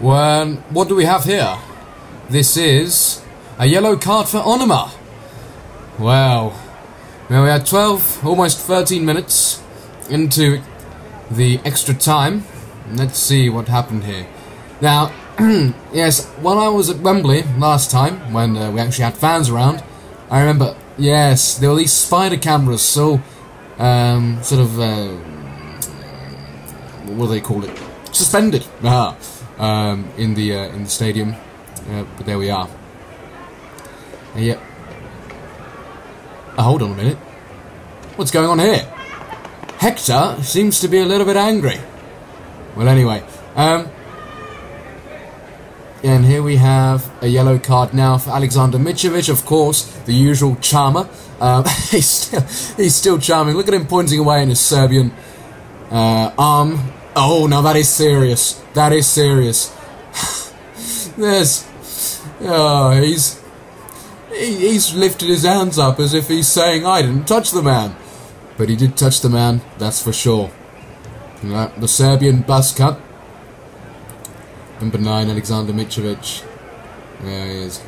Well, what do we have here? This is a yellow card for Onuma. Wow. Now we had 12, almost 13 minutes into the extra time. Let's see what happened here. Now, yes, when I was at Wembley last time, when we actually had fans around, I remember, yes, there were these spider cameras, so, sort of, what do they call it? Suspended, in the stadium, but there we are. Yep. Hold on a minute. What's going on here? Hector seems to be a little bit angry. Well, anyway, and here we have a yellow card now for Alexander Mitrovic, of course, the usual charmer. He's still charming. Look at him pointing away in his Serbian arm. Oh, now that is serious. That is serious. He's lifted his hands up as if he's saying, I didn't touch the man. But he did touch the man, that's for sure. The Serbian buzz cut. Number 9, Alexander Mitrovic. There he is.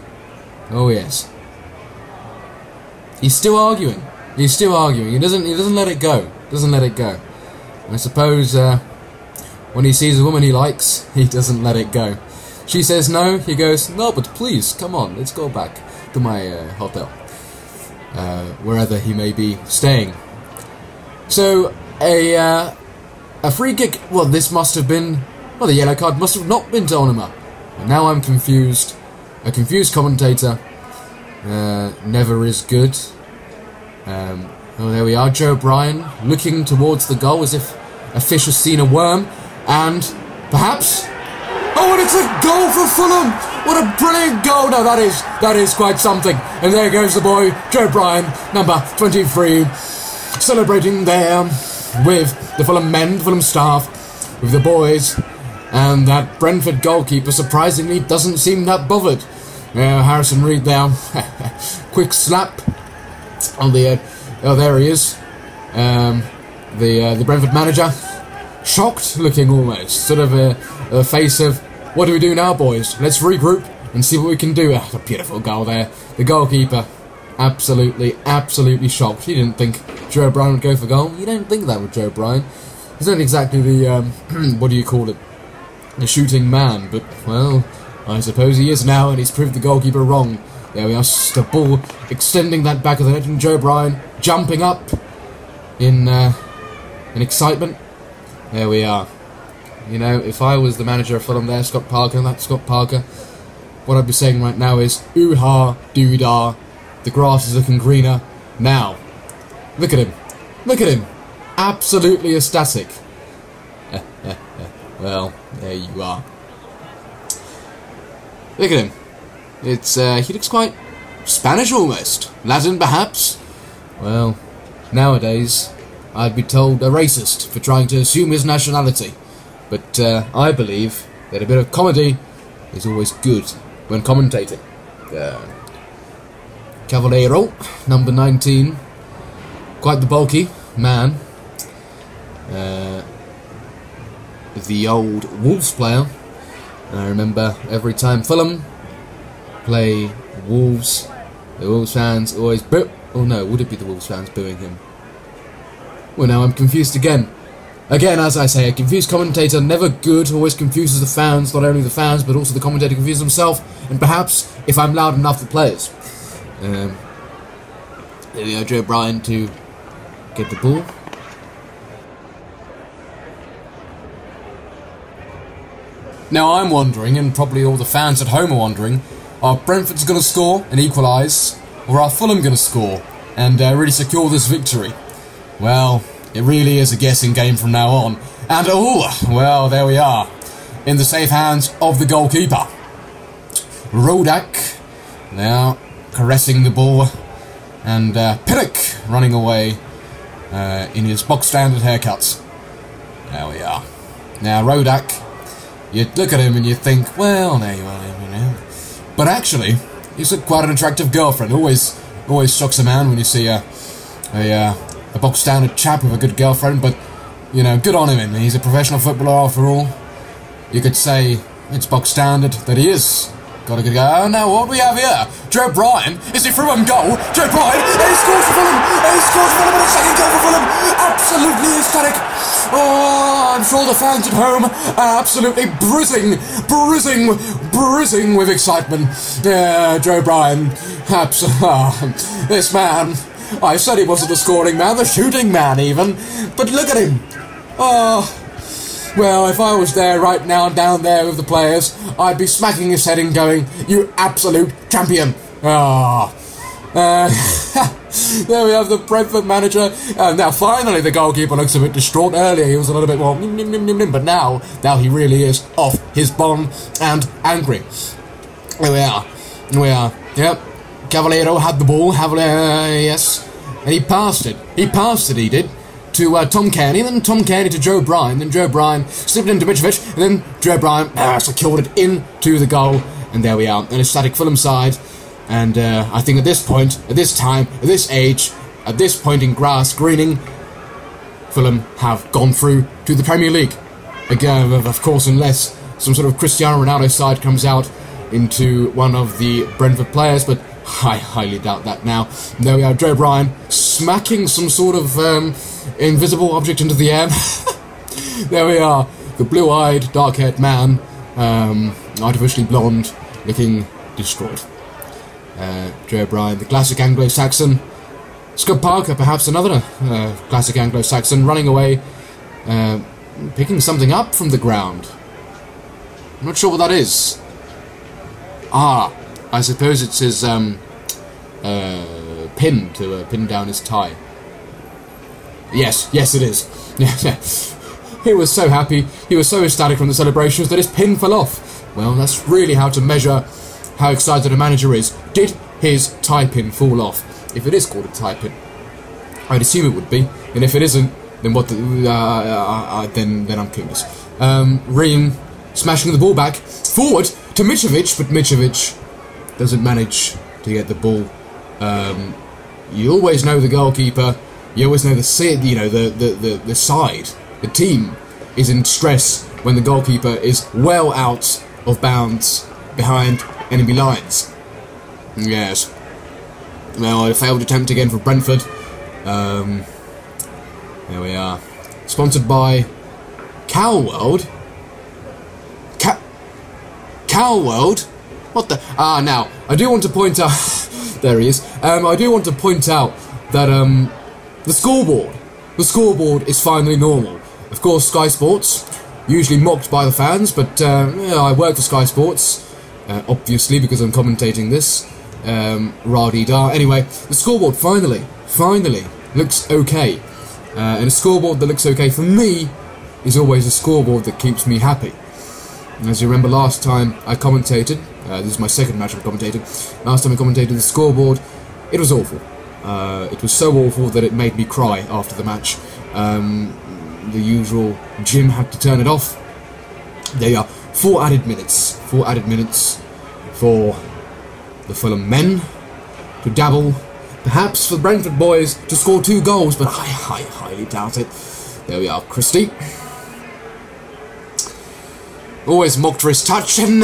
Oh yes. He's still arguing. He's still arguing. He doesn't let it go. Doesn't let it go. I suppose when he sees a woman he likes, he doesn't let it go. She says no, he goes, no, but please, come on, let's go back to my hotel. Wherever he may be staying. So, a free kick, well, this must have been, well, the yellow card must have not been to Onuma. And now I'm confused. A confused commentator never is good. Oh, there we are, Joe Bryan looking towards the goal as if a fish has seen a worm. And perhaps... Oh, and it's a goal for Fulham! What a brilliant goal! No, that is quite something. And there goes the boy, Joe Bryan, number 23, celebrating there with the Fulham men, the Fulham staff, with the boys, and that Brentford goalkeeper surprisingly doesn't seem that bothered. Harrison Reed there, quick slap on the oh, there he is. The Brentford manager, shocked looking almost, sort of a face of, what do we do now, boys? Let's regroup and see what we can do. A beautiful goal there. The goalkeeper, absolutely shocked. He didn't think Joe Bryan would go for goal. You don't think that with Joe Bryan. He's not exactly the, what do you call it? The shooting man, but, well, I suppose he is now, and he's proved the goalkeeper wrong. There we are, just a ball extending that back of the net, and Joe Bryan jumping up in excitement. There we are. You know, if I was the manager of Fulham there, Scott Parker, what I'd be saying right now is, ooh-ha, doo-dah, the grass is looking greener now. Look at him. Look at him. Absolutely ecstatic. Well, there you are. Look at him. It's, he looks quite Spanish almost. Latin, perhaps? Well, nowadays, I'd be told a racist for trying to assume his nationality. But I believe that a bit of comedy is always good when commentating. Cavallero, number 19. Quite the bulky man. The old Wolves player. I remember every time Fulham play Wolves, the Wolves fans always boo. Oh no, would it be the Wolves fans booing him? Well, now I'm confused again. Again, as I say, a confused commentator, never good, always confuses the fans, not only the fans, but also the commentator confuses himself, and perhaps, if I'm loud enough, the players. There we go, Joe Bryan to get the ball. Now I'm wondering, and probably all the fans at home are wondering, are Brentford's going to score and equalise, or are Fulham going to score and really secure this victory? Well, it really is a guessing game from now on. And, oh, well, there we are. In the safe hands of the goalkeeper. Rodak now caressing the ball. And Pinnock running away in his box-standard haircuts. There we are. Now, Rodak, you look at him and you think, well, there you are, you know. But actually, he's quite an attractive girlfriend. Always shocks a man when you see a box-standard chap with a good girlfriend, but, you know, good on him. He's a professional footballer after all. You could say It's box standard that he is. Gotta go. Oh, now what do we have here? Joe Bryan. Is he through and goal? Joe Bryan. And he scores for Fulham. And he scores for Fulham. And a second goal for Fulham. Absolutely ecstatic. Oh, I'm sure the fans at home are absolutely bruising with excitement. Yeah, Joe Bryan. This man. I said he wasn't the scoring man, the shooting man even. But look at him. Oh. Well, if I was there right now, down there with the players, I'd be smacking his head and going, "You absolute champion!" Ah, there we have the Brentford manager. Now, finally, the goalkeeper looks a bit distraught. Earlier, he was a little bit more, but now he really is off his bomb and angry. Here we are. Yep, Cavallero had the ball. Yes, and he passed it. He did. To Tom Cairney, then Tom Cairney to Joe Bryan, then Joe Bryan slipped into Mitrovic, and then Joe Bryan secured it into the goal, and there we are, an ecstatic Fulham side, and I think at this point, at this time, at this age, at this point in grass greening, Fulham have gone through to the Premier League. Again, of course, unless some sort of Cristiano Ronaldo side comes out into one of the Brentford players, but I highly doubt that now. And there we are, Joe Bryan smacking some sort of invisible object into the air. There we are, the blue-eyed, dark-haired man, artificially blonde, looking destroyed. Joe Bryan, the classic Anglo-Saxon. Scott Parker, perhaps another classic Anglo-Saxon, running away, picking something up from the ground. I'm not sure what that is. I suppose it's his pin to pin down his tie. Yes, it is. He was so happy, he was so ecstatic from the celebrations that his pin fell off. Well, that's really how to measure how excited a manager is. Did his tie pin fall off? If it is called a tie pin, I'd assume it would be. And if it isn't, then what? Then I'm clueless. Ream smashing the ball back forward to Mitrovic, but Mitrovic doesn't manage to get the ball. You always know the goalkeeper. You always know the side. The team is in stress when the goalkeeper is well out of bounds behind enemy lines. Yes. Well, a failed attempt again for Brentford. There we are. Sponsored by Cowworld. Cowworld? What the? Now, I do want to point out... there he is. I do want to point out that, the scoreboard is finally normal. Of course, Sky Sports, usually mocked by the fans, but, I work for Sky Sports, obviously, because I'm commentating this. Rah-dee-dah. Anyway, the scoreboard finally looks okay. And a scoreboard that looks okay for me is always a scoreboard that keeps me happy. As you remember, last time I commentated, this is my second match I've commentated, last time I commentated the scoreboard, it was awful. It was so awful that it made me cry after the match. The usual Jim had to turn it off. There you are, 4 added minutes for the Fulham men to dabble, perhaps for the Brentford boys to score 2 goals, but I highly doubt it. There we are, Christie. Always mocked for his touch, and